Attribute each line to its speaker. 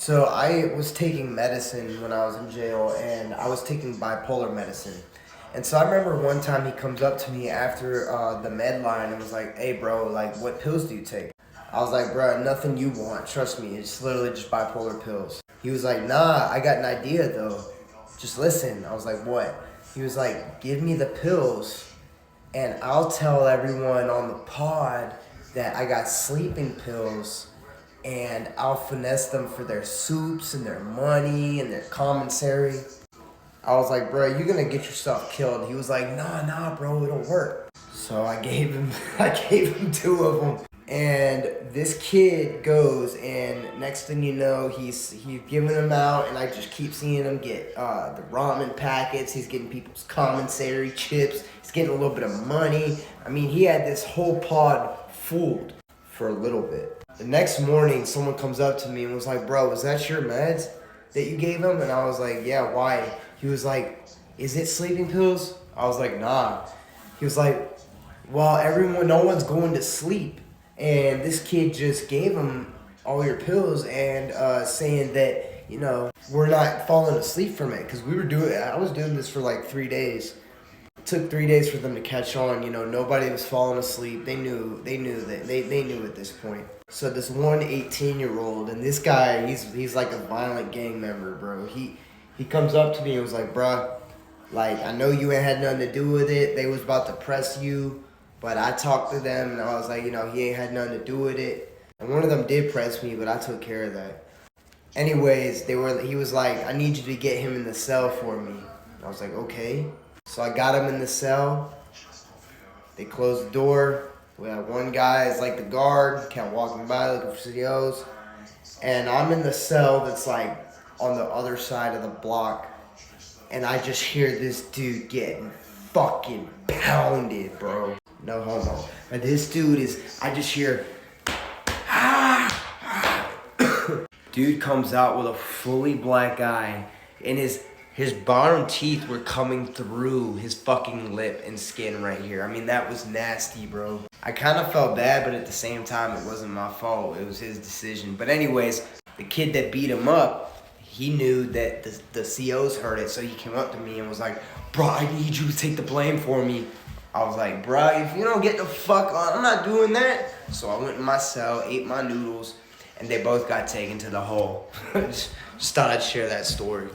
Speaker 1: So I was taking medicine when I was in jail, and I was taking bipolar medicine. And so I remember one time he comes up to me after the med line and was like, "Hey, bro, like, what pills do you take?" I was like, "Bro, nothing you want. Trust me, it's literally just bipolar pills." He was like, "Nah, I got an idea though. Just listen." I was like, "What?" He was like, "Give me the pills, and I'll tell everyone on the pod that I got sleeping pills, and I'll finesse them for their soups and their money and their commissary." I was like, "Bro, you're gonna get yourself killed." He was like, "Nah, bro, it'll work." So I gave him, I gave him two of them, and this kid goes, and next thing you know, he's giving them out, and I just keep seeing him get the ramen packets. He's getting people's commissary chips. He's getting a little bit of money. I mean, he had this whole pod fooled for a little bit. The next morning, someone comes up to me and was like, "Bro, was that your meds that you gave him?" And I was like, "Yeah, why?" He was like, "Is it sleeping pills?" I was like, "Nah." He was like, "Well, no one's going to sleep, and this kid just gave him all your pills and saying that, we're not falling asleep from it, because I was doing this for like 3 days. It took 3 days for them to catch on. Nobody was falling asleep. They knew at this point. So this one 18-year-old, and this guy, he's like a violent gang member, bro. He comes up to me and was like, "Bruh, like, I know you ain't had nothing to do with it. They was about to press you, but I talked to them, and I was like, he ain't had nothing to do with it." And one of them did press me, but I took care of that. Anyways, he was like, "I need you to get him in the cell for me." I was like, "Okay." So I got him in the cell. They closed the door. We had one guy is like the guard, kept walking by looking for CEOs. And I'm in the cell that's like on the other side of the block. And I just hear this dude getting fucking pounded, bro. No homo. But this dude I just hear, dude comes out with a fully black eye, and his bottom teeth were coming through his fucking lip and skin right here. I mean, that was nasty, bro. I kind of felt bad, but at the same time, it wasn't my fault. It was his decision. But anyways, the kid that beat him up, he knew that the COs heard it, so he came up to me and was like, "Bro, I need you to take the blame for me." I was like, "Bro, if you don't get the fuck on, I'm not doing that." So I went in my cell, ate my noodles, and they both got taken to the hole. Just thought I'd share that story.